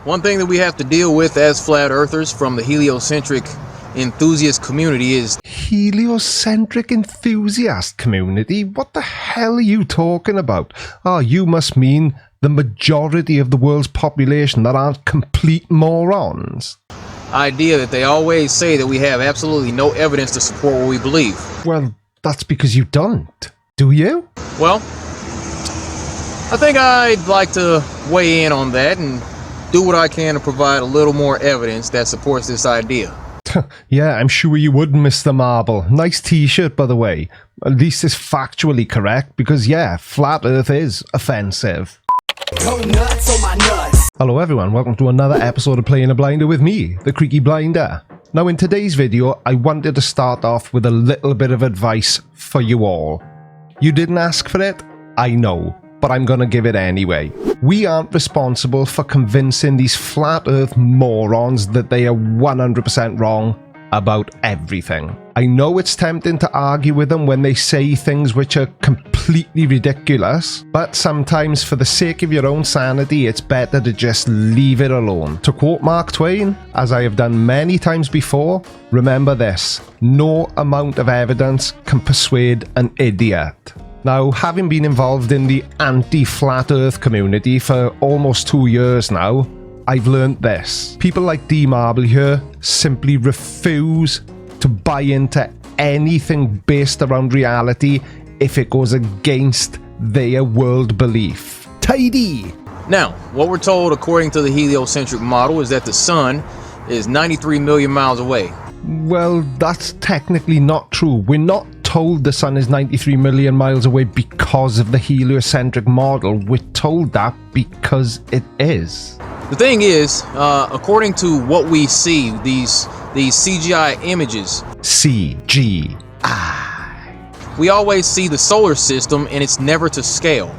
One thing that we have to deal with as flat earthers from the heliocentric enthusiast community is... Heliocentric enthusiast community? What the hell are you talking about? Oh, you must mean the majority of the world's population that aren't complete morons. Idea that they always say that we have absolutely no evidence to support what we believe. Well, that's because you don't. Do you? Well, I think I'd like to weigh in on that and do what I can to provide a little more evidence that supports this idea. Yeah, I'm sure you would, Mr. Marble. Nice t-shirt, by the way. At least it's factually correct, because yeah, flat earth is offensive. Go nuts on my nuts. Hello everyone, welcome to another episode of Playing a Blinder with me, the Creaky Blinder. Now in today's video, I wanted to start off with a little bit of advice for you all. You didn't ask for it, I know, but I'm gonna give it anyway. We aren't responsible for convincing these flat earth morons that they are 100% wrong about everything. I know it's tempting to argue with them when they say things which are completely ridiculous, but sometimes for the sake of your own sanity, it's better to just leave it alone. To quote Mark Twain, as I have done many times before, remember this: no amount of evidence can persuade an idiot. Now, having been involved in the anti-flat earth community for almost 2 years now, I've learned this. People like D Marble here simply refuse to buy into anything based around reality if it goes against their world belief. Tidy! Now, what we're told according to the heliocentric model is that the sun is 93 million miles away. Well, that's technically not true. We're not told the sun is 93 million miles away because of the heliocentric model. We're told that because it is. The thing is, according to what we see, these CGI images, CGI, we always see the solar system and it's never to scale.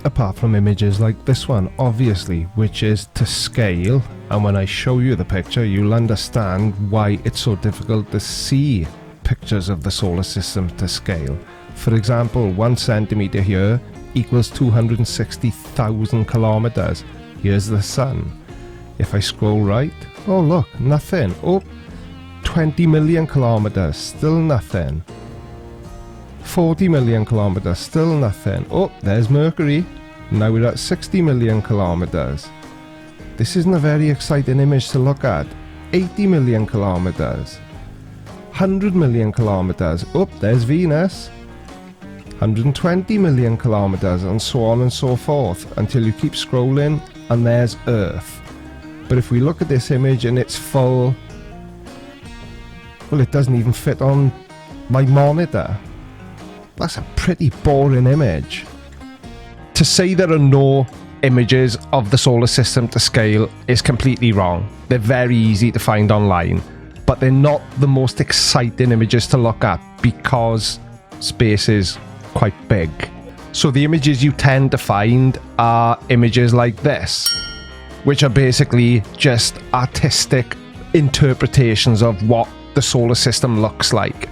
apart from images like this one, obviously, which is to scale, and when I show you the picture you'll understand why it's so difficult to see pictures of the solar system to scale. For example, 1 centimeter here equals 260,000 kilometers. Here's the sun. If I scroll right, oh look, nothing. Oh, 20 million kilometers, still nothing. 40 million kilometers, still nothing. Oh, there's Mercury. Now we're at 60 million kilometers. This isn't a very exciting image to look at. 80 million kilometers. 100 million kilometers. Oh, there's Venus. 120 million kilometers, and so on and so forth, until you keep scrolling and there's Earth. But if we look at this image in its full, well, it doesn't even fit on my monitor. That's a pretty boring image. To say there are no images of the solar system to scale is completely wrong. They're very easy to find online, but they're not the most exciting images to look at because space is quite big. So the images you tend to find are images like this, which are basically just artistic interpretations of what the solar system looks like,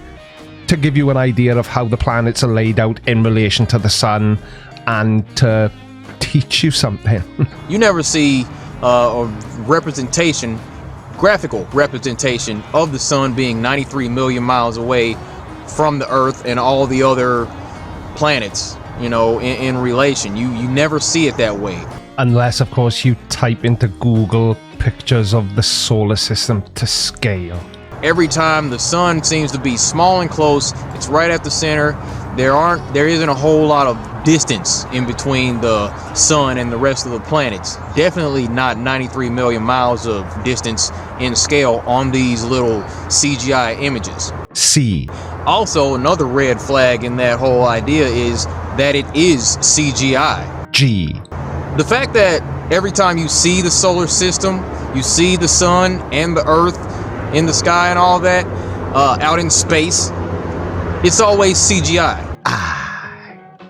to give you an idea of how the planets are laid out in relation to the sun and to teach you something. You never see a representation, graphical representation of the sun being 93 million miles away from the Earth and all the other planets, you know, in relation. You never see it that way. Unless, of course, you type into Google pictures of the solar system to scale. Every time the sun seems to be small and close, it's right at the center. There isn't a whole lot of distance in between the sun and the rest of the planets. Definitely not 93 million miles of distance in scale on these little CGI images. C. Also, another red flag in that whole idea is that it is CGI. G. The fact that every time you see the solar system, you see the sun and the Earth in the sky and all that, out in space, it's always CGI.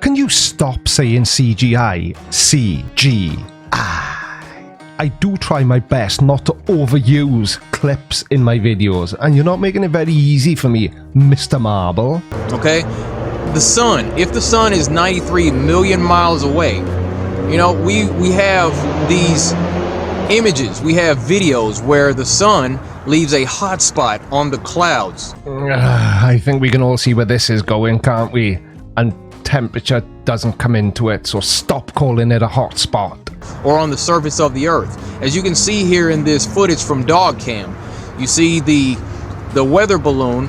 Can you stop saying CGI? CGI. I do try my best not to overuse clips in my videos, and you're not making it very easy for me, Mr. Marble. Okay? The sun, if the sun is 93 million miles away, you know, we have these images, we have videos where the sun leaves a hot spot on the clouds. I think we can all see where this is going, can't we? And temperature doesn't come into it, so stop calling it a hot spot. Or on the surface of the earth. As you can see here in this footage from Dog Cam, you see the weather balloon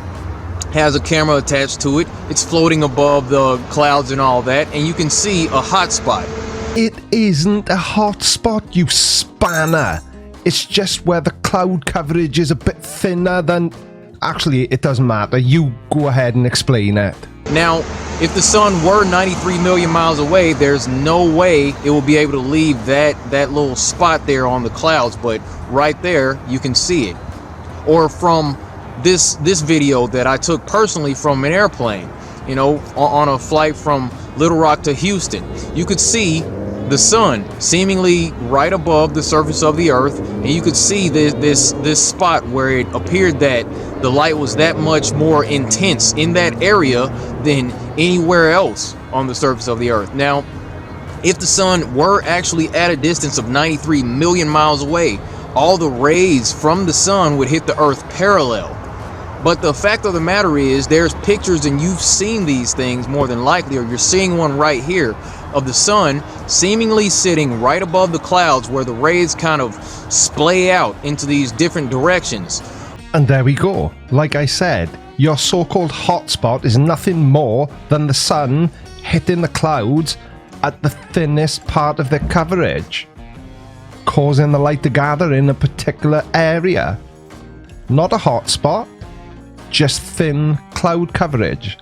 has a camera attached to it. It's floating above the clouds and all that, and you can see a hot spot. It isn't a hot spot, you spanner. It's just where the cloud coverage is a bit thinner than... Actually, it doesn't matter. You go ahead and explain it. Now, if the sun were 93 million miles away, there's no way it will be able to leave that little spot there on the clouds, but right there, you can see it. Or from this video that I took personally from an airplane, you know, on a flight from Little Rock to Houston, you could see the sun seemingly right above the surface of the earth, and you could see this spot where it appeared that the light was that much more intense in that area than anywhere else on the surface of the earth. Now, if the sun were actually at a distance of 93 million miles away, all the rays from the sun would hit the earth parallel. But the fact of the matter is, there's pictures, and you've seen these things more than likely, or you're seeing one right here, of the sun seemingly sitting right above the clouds where the rays kind of splay out into these different directions. And there we go. Like I said, your so-called hotspot is nothing more than the sun hitting the clouds at the thinnest part of their coverage, causing the light to gather in a particular area. Not a hotspot, just thin cloud coverage.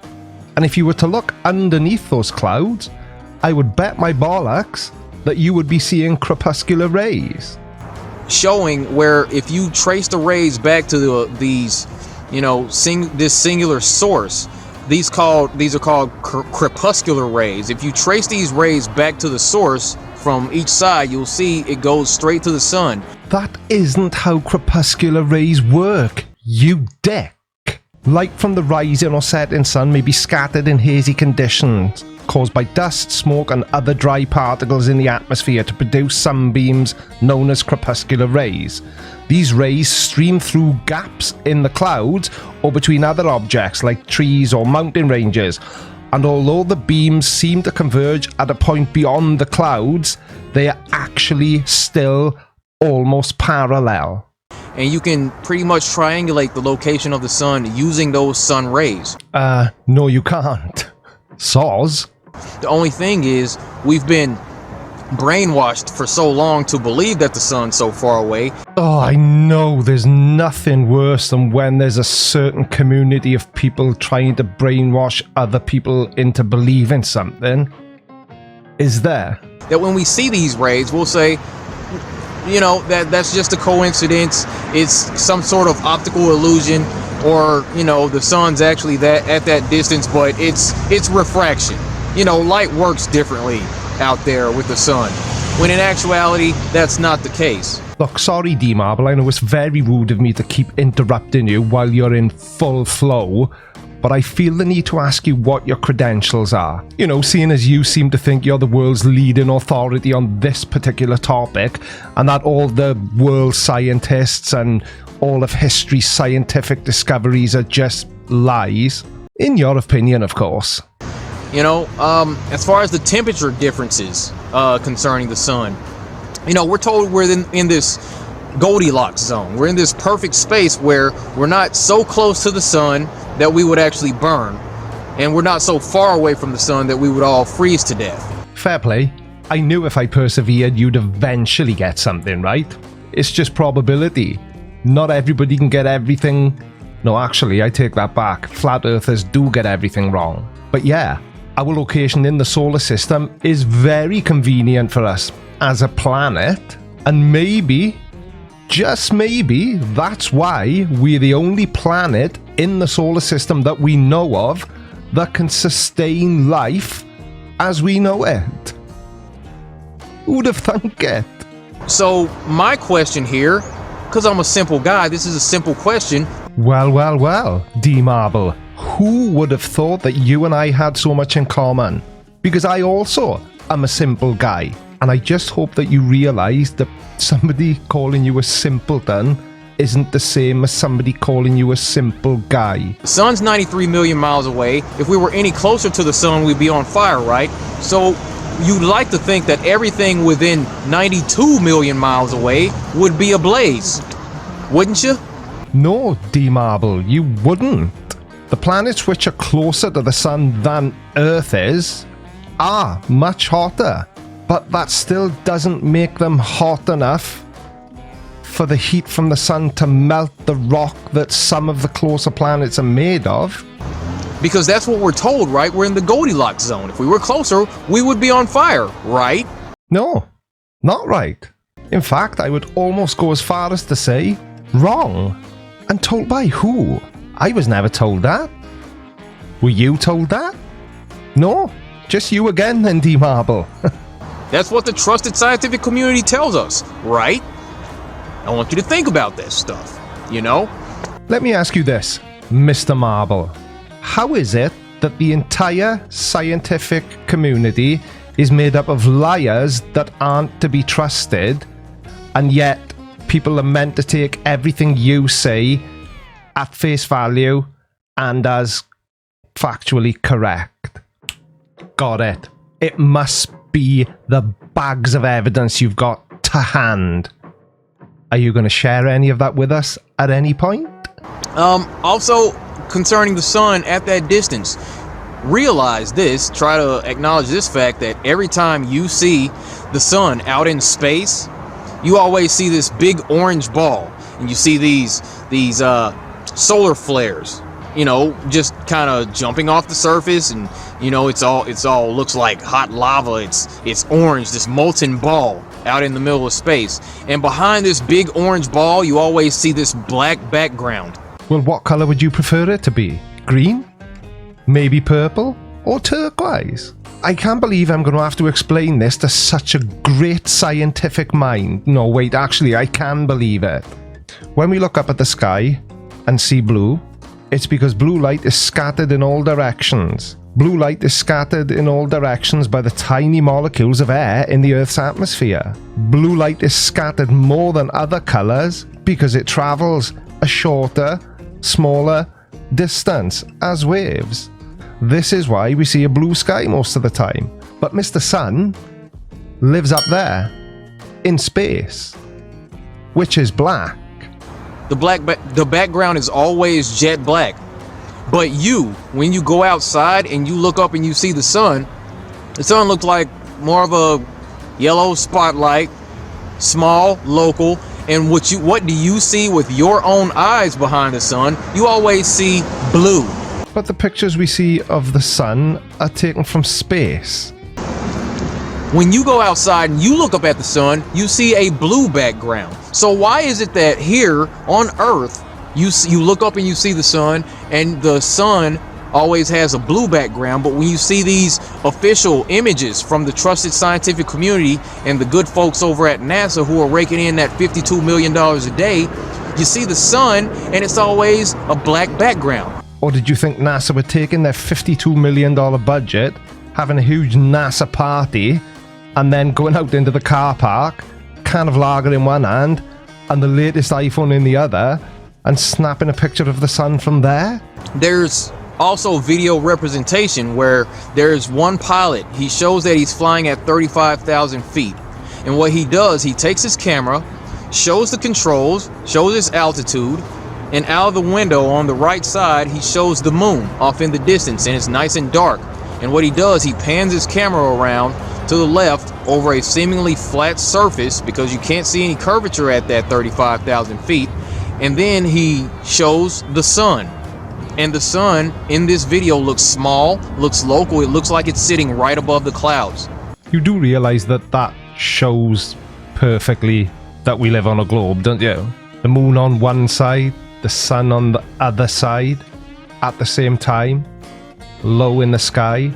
And if you were to look underneath those clouds, I would bet my bollocks that you would be seeing crepuscular rays. Showing where if you trace the rays back to these, you know, this singular source, these are called crepuscular rays. If you trace these rays back to the source from each side, you'll see it goes straight to the sun. That isn't how crepuscular rays work, you dick. Light from the rising or setting sun may be scattered in hazy conditions, caused by dust, smoke, and other dry particles in the atmosphere to produce sunbeams known as crepuscular rays. These rays stream through gaps in the clouds or between other objects like trees or mountain ranges, and although the beams seem to converge at a point beyond the clouds, they are actually still almost parallel. And you can pretty much triangulate the location of the sun using those sun rays. No you can't. Soz. The only thing is, we've been brainwashed for so long to believe that the sun's so far away. Oh, I know there's nothing worse than when there's a certain community of people trying to brainwash other people into believing something. Is there? That when we see these rays, we'll say, you know, that's just a coincidence, it's some sort of optical illusion, or, you know, the sun's actually at that distance, but it's refraction. You know, light works differently out there with the sun, when in actuality, that's not the case. Look, sorry D-Marble, I know it's very rude of me to keep interrupting you while you're in full flow, but I feel the need to ask you what your credentials are. You know, seeing as you seem to think you're the world's leading authority on this particular topic, and that all the world's scientists and all of history's scientific discoveries are just lies. In your opinion, of course. You know, as far as the temperature differences concerning the sun, you know, we're told we're in this Goldilocks zone. We're in this perfect space where we're not so close to the sun that we would actually burn, and we're not so far away from the sun that we would all freeze to death. Fair play. I knew if I persevered, you'd eventually get something right. It's just probability. Not everybody can get everything. No, actually, I take that back. Flat earthers do get everything wrong. But yeah, our location in the solar system is very convenient for us as a planet, and maybe, just maybe, that's why we're the only planet in the solar system that we know of that can sustain life as we know it. Who'd have thunk it? So my question here, because I'm a simple guy, this is a simple question. Well, D-Marble, who would have thought that you and I had so much in common? Because I also am a simple guy, And I just hope that you realise that somebody calling you a simpleton isn't the same as somebody calling you a simple guy. The sun's 93 million miles away. If we were any closer to the sun, we'd be on fire, right? So you'd like to think that everything within 92 million miles away would be ablaze, wouldn't you? No, D-Marble, you wouldn't. The planets which are closer to the sun than Earth is are much hotter, but that still doesn't make them hot enough for the heat from the sun to melt the rock that some of the closer planets are made of. Because that's what we're told, right? We're in the Goldilocks zone. If we were closer, we would be on fire, right? No, not right. In fact, I would almost go as far as to say wrong. And told by who? I was never told that. Were you told that? No, just you again then, D-Marble. That's what the trusted scientific community tells us, right? I want you to think about this stuff, you know? Let me ask you this, Mr. Marble. How is it that the entire scientific community is made up of liars that aren't to be trusted, and yet people are meant to take everything you say at face value and as factually correct? Got it. It must be the bags of evidence you've got to hand. Are you going to share any of that with us at any point? Also, concerning the sun at that distance, realize this, try to acknowledge this fact that every time you see the sun out in space, you always see this big orange ball, and you see these solar flares, you know, just kind of jumping off the surface, and you know, it's all looks like hot lava. It's orange, this molten ball out in the middle of space, and behind this big orange ball you always see this black background. Well, what color would you prefer it to be? Green? Maybe purple? Or turquoise? I can't believe I'm going to have to explain this to such a great scientific mind. No, wait, actually, I can believe it. When we look up at the sky and see blue, it's because blue light is scattered in all directions. Blue light is scattered in all directions by the tiny molecules of air in the Earth's atmosphere. Blue light is scattered more than other colors because it travels a shorter, smaller distance as waves. This is why we see a blue sky most of the time. But Mr. Sun lives up there in space, which is black. The background is always jet black. But when you go outside and you look up and you see the sun looks like more of a yellow spotlight, small, local. And what do you see with your own eyes behind the sun? You always see blue. But the pictures we see of the sun are taken from space. When you go outside and you look up at the sun, you see a blue background. So why is it that here on Earth, you look up and you see the sun, and the sun always has a blue background, but when you see these official images from the trusted scientific community and the good folks over at NASA who are raking in that $52 million a day, you see the sun and it's always a black background. Or did you think NASA were taking their $52 million budget, having a huge NASA party, and then going out into the car park, can of lager in one hand and the latest iPhone in the other, and snapping a picture of the sun from there? There's also video representation where there's one pilot. He shows that he's flying at 35,000 feet. And what he does, he takes his camera, shows the controls, shows his altitude, and out of the window on the right side, he shows the moon off in the distance, and it's nice and dark. And what he does, he pans his camera around to the left over a seemingly flat surface because you can't see any curvature at that 35,000 feet. And then he shows the sun. And the sun in this video looks small, looks local, it looks like it's sitting right above the clouds. You do realize that that shows perfectly that we live on a globe, don't you? The moon on one side, the sun on the other side, at the same time, low in the sky.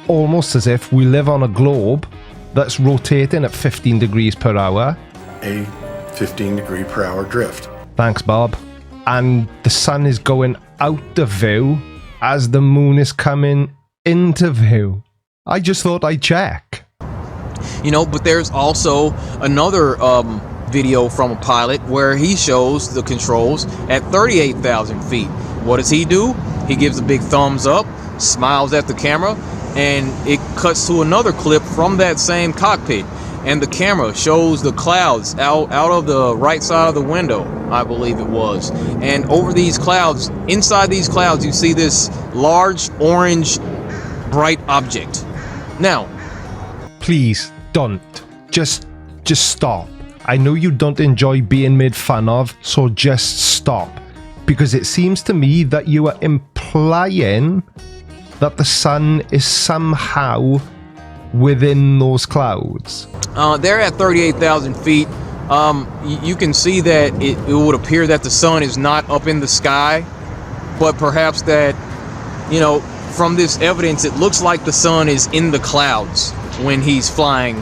Almost as if we live on a globe that's rotating at 15 degrees per hour. A 15-degree-per-hour drift. Thanks, Bob. And the sun is going out of view as the moon is coming into view. I just thought I'd check. You know, but there's also another video from a pilot where he shows the controls at 38,000 feet. What does he do? He gives a big thumbs up, smiles at the camera, and it cuts to another clip from that same cockpit. And the camera shows the clouds out of the right side of the window, I believe it was. And over these clouds, inside these clouds, you see this large orange bright object. Now, Please don't. Just stop. I know you don't enjoy being made fun of, so just stop. Because it seems to me that you are implying that the sun is somehow within those clouds. they're at 38,000 feet. You can see that it would appear that the sun is not up in the sky, but perhaps that, you know, from this evidence, it looks like the sun is in the clouds when he's flying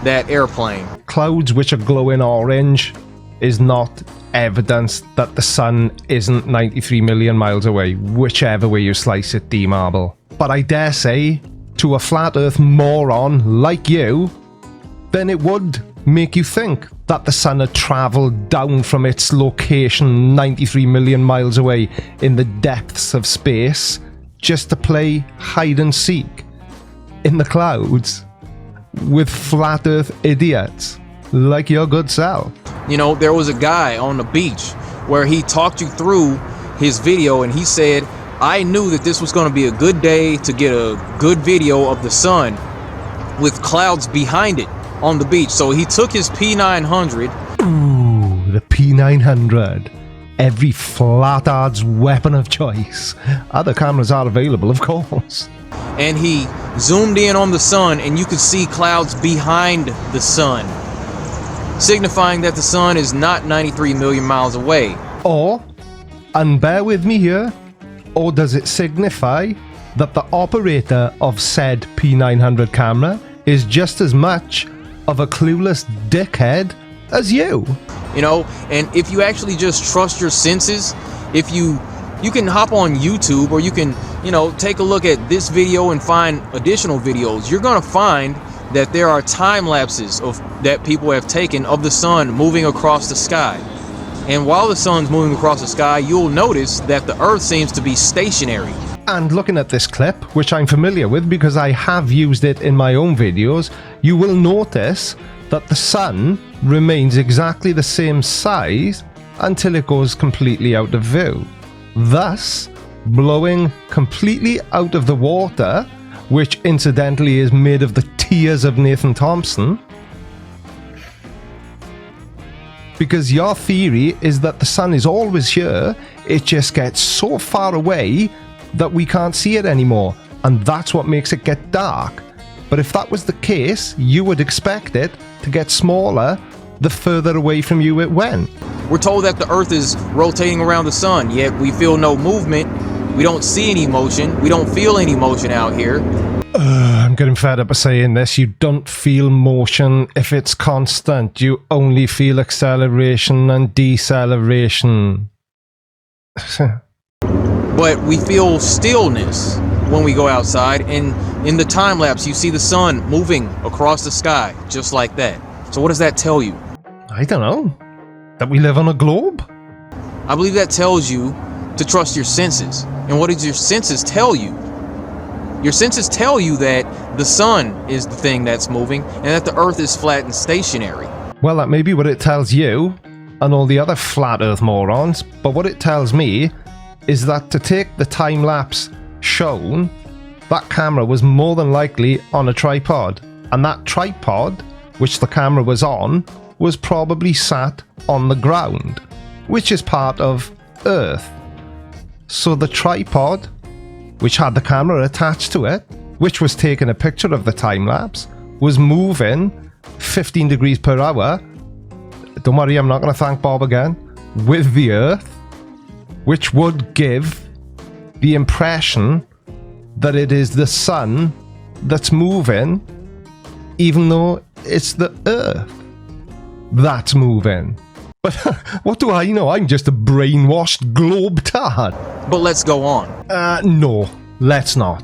that airplane. Clouds which are glowing orange is not evidence that the sun isn't 93 million miles away, whichever way you slice it, D-Marble. But I dare say, to a flat earth moron like you, then it would make you think that the sun had travelled down from its location 93 million miles away in the depths of space just to play hide and seek in the clouds with flat earth idiots like your good self. You know, there was a guy on the beach where he talked you through his video, and he said, I knew that this was going to be a good day to get a good video of the sun with clouds behind it on the beach. So he took his P900. Ooh, the P900. Every flatard's weapon of choice. Other cameras are available, of course. And he zoomed in on the sun, and you could see clouds behind the sun, signifying that the sun is not 93 million miles away. Or, and bear with me here, or does it signify that the operator of said P900 camera is just as much of a clueless dickhead as you? You know, and if you actually just trust your senses, if you can hop on YouTube, or you can, you know, take a look at this video and find additional videos, you're gonna find that there are time lapses that people have taken of the sun moving across the sky. And while the sun's moving across the sky, you'll notice that the earth seems to be stationary. And looking at this clip, which I'm familiar with because I have used it in my own videos, you will notice that the sun remains exactly the same size until it goes completely out of view, thus blowing completely out of the water, which incidentally is made of the tears of Nathan Thompson. Because your theory is that the sun is always here, it just gets so far away that we can't see it anymore, and that's what makes it get dark. But if that was the case, you would expect it to get smaller the further away from you it went. We're told that the earth is rotating around the sun, yet we feel no movement. We don't see any motion. We don't feel any motion out here. I'm getting fed up of saying this. You don't feel motion if it's constant. You only feel acceleration and deceleration. But we feel stillness when we go outside, and in the time lapse you see the sun moving across the sky just like that. So what does that tell you? I don't know. That we live on a globe? I believe that tells you to trust your senses. And what does your senses tell you? Your senses tell you that the sun is the thing that's moving and that the earth is flat and stationary. Well, that may be what it tells you and all the other flat earth morons, but what it tells me is that to take the time lapse shown, that camera was more than likely on a tripod, and that tripod, which the camera was on, was probably sat on the ground, which is part of Earth. So the tripod, which had the camera attached to it, which was taking a picture of the time lapse, was moving 15 degrees per hour. Don't worry, I'm not going to thank Bob again. With the Earth, which would give the impression that it is the sun that's moving, even though it's the Earth that's moving. But what do I know? I'm just a brainwashed globe-tard. But let's go on. No, let's not.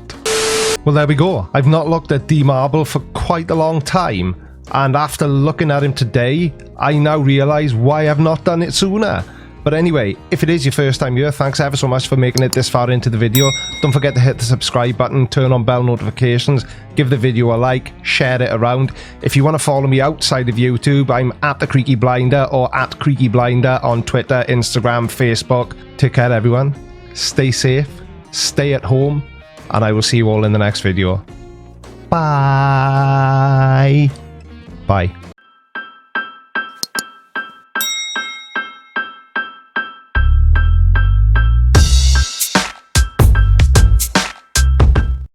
Well, there we go. I've not looked at D-Marble for quite a long time, And after looking at him today, I now realise why I've not done it sooner. But anyway, if it is your first time here, thanks ever so much for making it this far into the video. Don't forget to hit the subscribe button, turn on bell notifications, give the video a like, share it around. If you want to follow me outside of YouTube, I'm at the Creaky Blinder or at Creaky Blinder on Twitter, Instagram, Facebook. Take care everyone, stay safe, stay at home, and I will see you all in the next video. Bye. Bye.